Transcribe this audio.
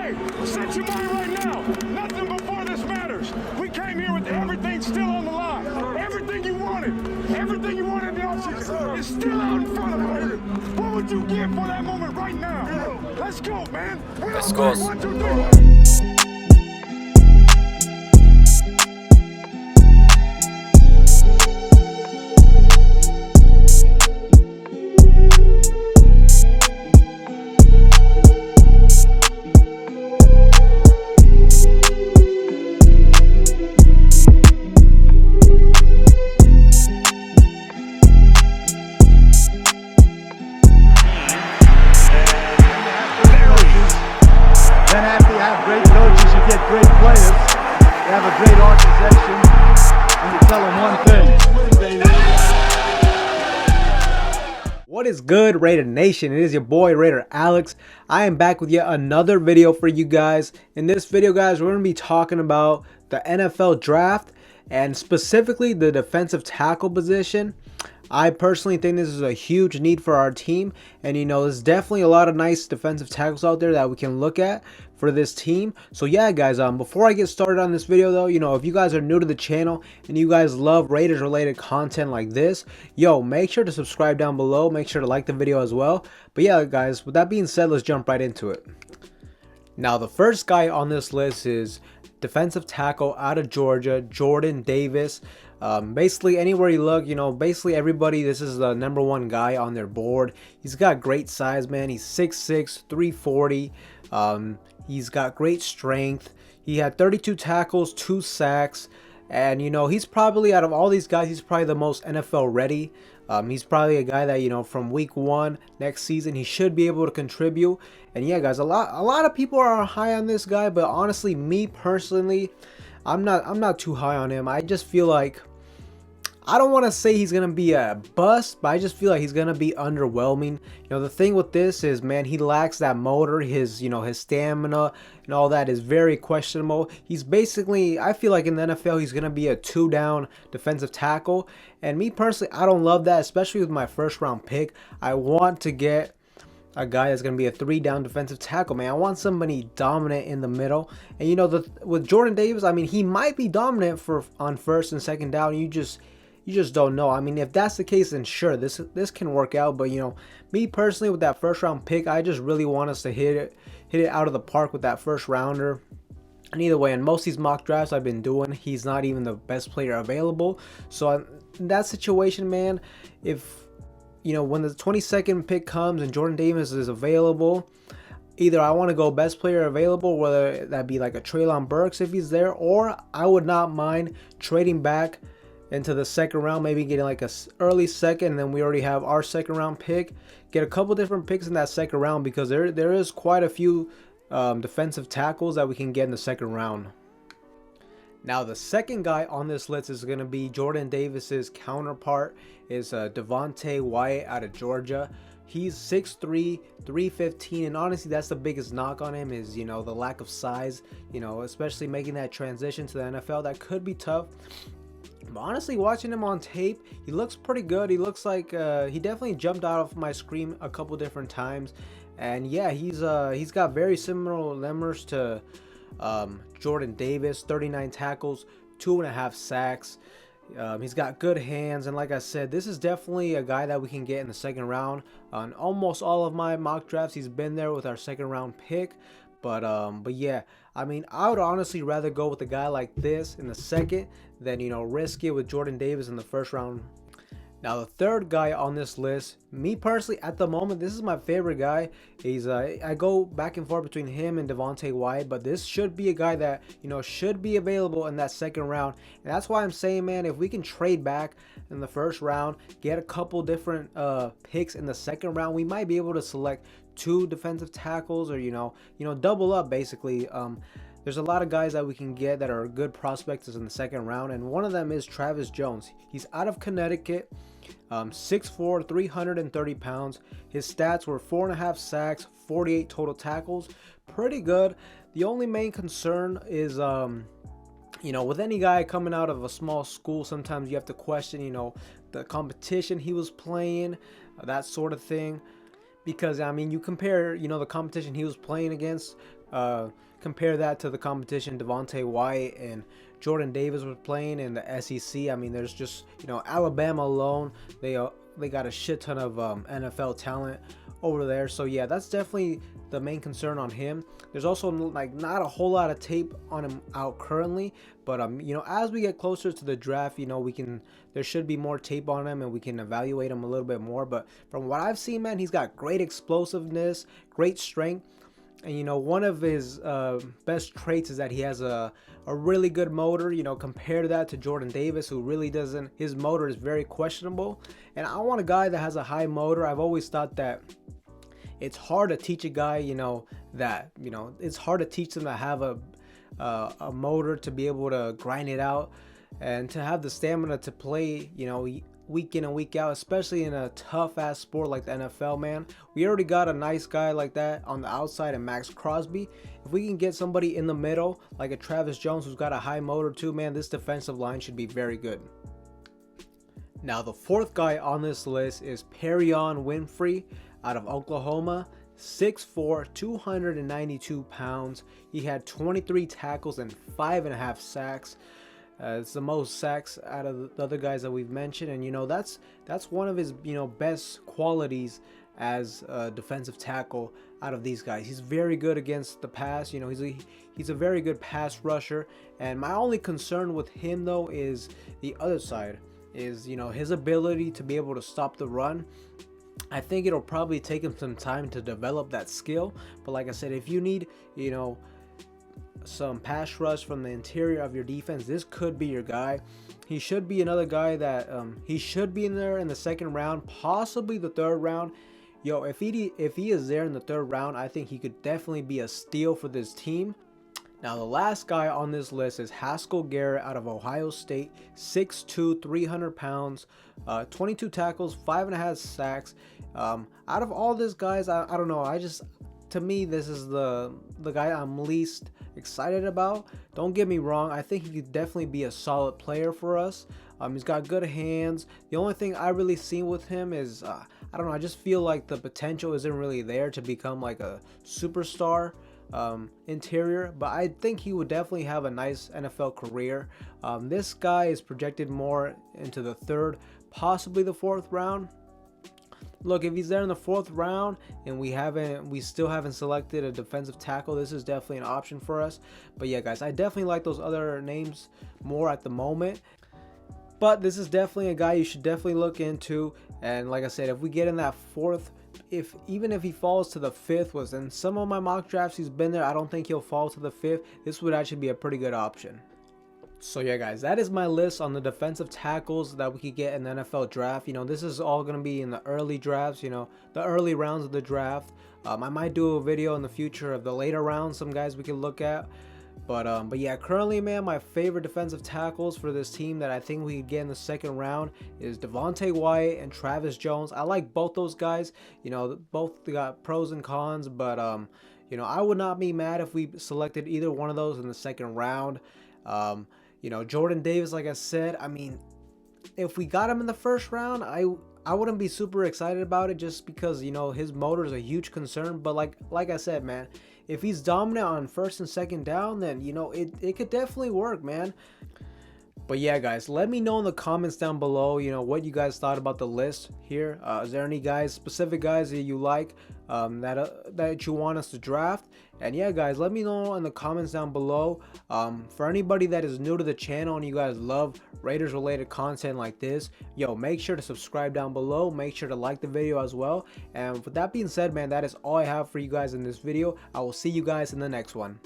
Hey, set your mind right now. Nothing before this matters. We came here with everything still on the line. Everything you wanted in the offseason is still out in front of us. What would you give for that moment right now? Let's go, man. Let's go. 1, 2, 3. What is good, Raider Nation? It is your boy Raider Alex. I am back with yet another video for you guys. In this video, guys, we're going to be talking about the NFL draft and specifically the defensive tackle position. I personally think this is a huge need for our team, and there's definitely a lot of nice defensive tackles out there that we can look at for this team. So yeah, guys, before I get started on this video though, if you guys are new to the channel and you guys love Raiders related content like this, make sure to subscribe down below. Make sure to like the video as well. But yeah, guys, with that being said, let's jump right into it. Now, the first guy on this list is defensive tackle out of Georgia, Jordan Davis. Basically anywhere you look, basically everybody, this is the #1 guy on their board. He's got great size, man. He's 6'6", 340. He's got great strength. He had 32 tackles, 2 sacks, and he's probably, out of all these guys, he's probably the most NFL ready. He's probably a guy that from week 1 next season he should be able to contribute. And yeah, guys, a lot of people are high on this guy, but honestly, me personally, I'm not too high on him. I just feel like, I don't want to say he's going to be a bust, but I just feel like he's going to be underwhelming. The thing with this is, man, he lacks that motor. His, his stamina and all that is very questionable. He's basically, I feel like in the NFL, he's going to be a 2-down defensive tackle. And me personally, I don't love that, especially with my first round pick. I want to get a guy that's going to be a 3-down defensive tackle, man. I want somebody dominant in the middle. And with Jordan Davis, I mean, he might be dominant on first and second down. You just don't know. I mean, if that's the case, then sure, this can work out. But me personally, with that first round pick, I just really want us to hit it out of the park with that first rounder. And either way, in most of these mock drafts I've been doing, he's not even the best player available. So in that situation, man, if when the 22nd pick comes and Jordan Davis is available, either I want to go best player available, whether that be like a Treylon Burks if he's there, or I would not mind trading back into the second round, maybe getting like a early second, and then we already have our second round pick. Get a couple different picks in that second round, because there is quite a few defensive tackles that we can get in the second round. Now, the second guy on this list is going to be Jordan Davis's counterpart, is DEVONTE WYATT out of Georgia. He's 6'3", 315, and honestly, that's the biggest knock on him is, the lack of size, especially making that transition to the NFL. That could be tough. But honestly, watching him on tape, he looks pretty good. He looks like he definitely jumped out of my screen a couple different times. And yeah, he's got very similar numbers to Jordan Davis, 39 tackles, 2.5 sacks. He's got good hands, and like I said, this is definitely a guy that we can get in the second round. On almost all of my mock drafts, he's been there with our second round pick. But yeah, I mean, I would honestly rather go with a guy like this in the second than, risk it with Jordan Davis in the first round. Now, the third guy on this list, me personally, at the moment, this is my favorite guy. He's I go back and forth between him and DEVONTE WYATT, but this should be a guy that, should be available in that second round. And that's why I'm saying, man, if we can trade back in the first round, get a couple different picks in the second round, we might be able to select 2 defensive tackles, or double up basically. There's a lot of guys that we can get that are good prospects in the second round, and one of them is Travis Jones. He's out of Connecticut, 6'4", 330 pounds. His stats were 4.5 sacks, 48 total tackles. Pretty good. The only main concern is, with any guy coming out of a small school, sometimes you have to question, the competition he was playing, that sort of thing. because I mean, you compare, you know, the competition he was playing against, compare that to the competition Devonte Wyatt and Jordan Davis was playing in the SEC. I mean, there's just, you know, Alabama alone, they got a shit ton of NFL talent over there. So yeah, that's definitely the main concern on him. There's also like not a whole lot of tape on him out currently, but you know, as we get closer to the draft, you know, there should be more tape on him and we can evaluate him a little bit more. But from what I've seen, man, he's got great explosiveness, great strength. And, you know, one of his best traits is that he has a really good motor. You know, compare that to Jordan Davis, who really doesn't. His motor is very questionable. And I want a guy that has a high motor. I've always thought that it's hard to teach a guy, you know, it's hard to teach them to have a motor, to be able to grind it out and to have the stamina to play, you know, week in and week out, especially in a tough ass sport like the NFL, man. We already got a nice guy like that on the outside and Max Crosby. If we can get somebody in the middle like a Travis Jones who's got a high motor too, man, this defensive line should be very good. Now the fourth guy on this list is PERRION WINFREY out of Oklahoma. 6'4", 292 pounds. He had 23 tackles and 5.5 sacks. It's the most sacks out of the other guys that we've mentioned, and you know, that's one of his, you know, best qualities as a defensive tackle out of these guys. He's very good against the pass. You know, he's a very good pass rusher. And my only concern with him though is the other side, is, you know, his ability to be able to stop the run. I think it'll probably take him some time to develop that skill. But like I said, if you need, you know, some pass rush from the interior of your defense, this could be your guy. He should be another guy that he should be in there in the second round, possibly the third round. Yo, if he is there in the third round, I think he could definitely be a steal for this team. Now the last guy on this list is HASKELL out of Ohio State. 6'2", 300 pounds, 22 tackles, 5.5 sacks. Out of all these guys, I don't know, to me, this is the guy I'm least excited about. Don't get me wrong, I think he could definitely be a solid player for us. He's got good hands. The only thing I really see with him is, I don't know, I just feel like the potential isn't really there to become like a superstar interior, but I think he would definitely have a nice NFL career. This guy is projected more into the third, possibly the fourth round. Look, if he's there in the fourth round and we still haven't selected a defensive tackle, this is definitely an option for us. But yeah, guys, I definitely like those other names more at the moment. But this is definitely a guy you should definitely look into. And like I said, if we get in that fourth, even if he falls to the fifth, was in some of my mock drafts he's been there, I don't think he'll fall to the fifth. This would actually be a pretty good option. So yeah, guys, that is my list on the defensive tackles that we could get in the NFL draft. You know, this is all going to be in the early drafts, you know, the early rounds of the draft. I might do a video in the future of the later rounds, some guys we could look at. But yeah, currently, man, my favorite defensive tackles for this team that I think we could get in the second round is Devonte Wyatt and Travis Jones. I like both those guys. You know, both got pros and cons, but you know, I would not be mad if we selected either one of those in the second round. You know, Jordan Davis, like I said, I mean, if we got him in the first round, I wouldn't be super excited about it just because, you know, his motor is a huge concern. But like I said, man, if he's dominant on first and second down, then, you know, it could definitely work, man. But yeah, guys, let me know in the comments down below, you know, what you guys thought about the list here. Is there any specific guys that you like that you want us to draft? And yeah, guys, let me know in the comments down below. For anybody that is new to the channel and you guys love Raiders related content like this, yo, make sure to subscribe down below. Make sure to like the video as well. And with that being said, man, that is all I have for you guys in this video. I will see you guys in the next one.